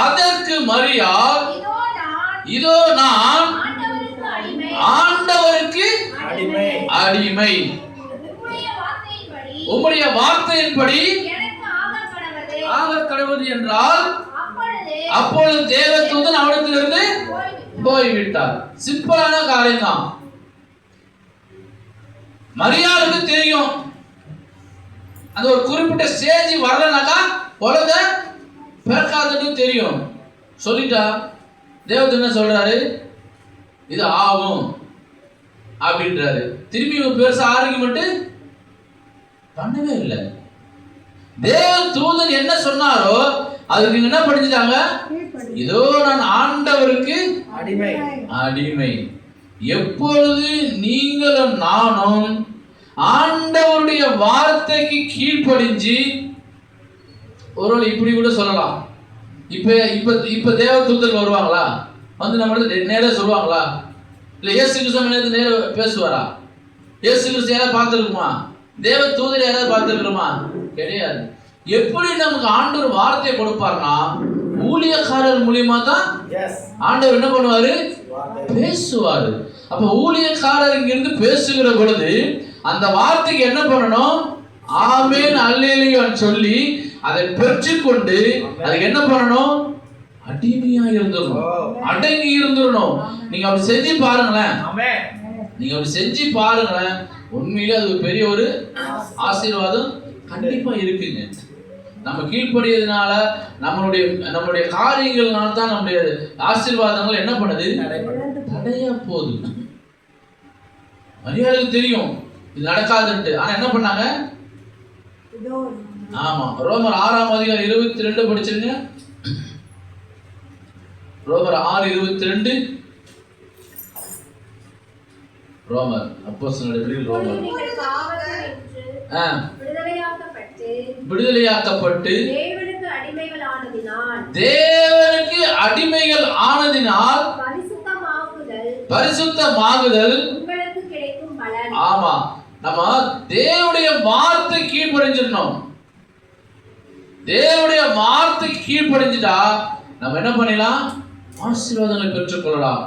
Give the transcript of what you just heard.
அதற்கு மரியாள், இதோ நான் ஆண்டவருக்கு அடிமை, உம்முடைய வார்த்தையின்படி ஆக கடவுது என்றால், அப்பொழுது தேவதூதன் அவரிடத்திலிருந்து போய்விட்டார். சிம்பிளான காரியம் தான். மரியாளுக்கு தெரியும் அந்த ஒரு குறிப்பிட்ட ஸ்டேஜ் வரலனாக்கா குழந்தை பிறக்காதுன்னு தெரியும். சொல்லிட்டா தேவதூதன் என்ன சொல்றாரு, இது ஆகும் அப்படின்றாரு. திரும்பி பெருசா ஆர்கியுமெண்ட் பண்ணவே இல்லை. தேவதூதன் என்ன சொன்னாரோ அதுக்கு என்ன படிச்சுட்டாங்க, இதோ நான் ஆண்டவருக்கு அடிமை. எப்பொழுது நீங்களும் நானும் ஆண்டவருடைய வார்த்தைக்கு கீழ்ப்படிஞ்சு, ஒருவேளை இப்படி கூட சொல்லலாம், இப்ப தேவதூதர் வருவாங்களா, வந்து நம்ம நேரா சொல்லுவாங்களா, இல்ல இயேசு கிறிஸ்து நேர பேசுவாரா? இயேசு கிறிஸ்து யாராவது பார்த்துருக்குமா? தேவதூதர் யாராவது பார்த்துருக்கிறோமா? கிடையாது. எப்படி நமக்கு ஆண்டவர் வார்த்தையை கொடுப்பார்னா, ஊழியக்காரர் மூலியமா தான் ஆண்டவர் என்ன பண்ணுவாரு, பேசுவாரு. அப்ப ஊழியக்காரர் இங்கிருந்து பேசுகிற பொழுது அந்த வார்த்தைக்கு என்ன பண்ணணும், ஆமென் அல்லேலூயான்னு சொல்லி அதை பெற்றுக்கொண்டு அதுக்கு என்ன பண்ணணும், அடிமையா இருந்துடணும், அடங்கி இருந்துடணும். நீங்க அப்படி செஞ்சு பாருங்களேன், நீங்க அப்படி செஞ்சு பாருங்களேன், உண்மையிலே அது பெரிய ஒரு ஆசீர்வாதம் கண்டிப்பா இருக்குங்க. நம்ம கீழ்ப்படியதுனால நம்மளுடைய காரியங்கள்னால தான் நம்முடைய ஆசீர்வாதங்கள் என்ன பண்ணுது, தடையா போகுது. மரியாளுக்கு தெரியும் இது நடக்காதுன்ட்டு. ஆனா என்ன பண்ணாங்க, ஆமா, ரோமர் 6ஆம் அதிகாரம் 22 படிச்சிருங்க. ரோமர் 6:22. ரோமர் அப்போஸ்தலர்கள் ரோமர் விடுதலையாக்கப்பட்டு தேவனுக்கு அடிமைகள் ஆனதினால் பரிசுத்தமாகுதல். ஆமா, நம்ம தேவனுடைய வார்த்தை கீழ்ப்படிஞ்சிடணும். தேவனுடைய வார்த்தை கீழ்ப்படிஞ்சிட்டா நம்ம என்ன பண்ணலாம், ஆசீர்வாதங்களை பெற்றுக்கொள்ளலாம்.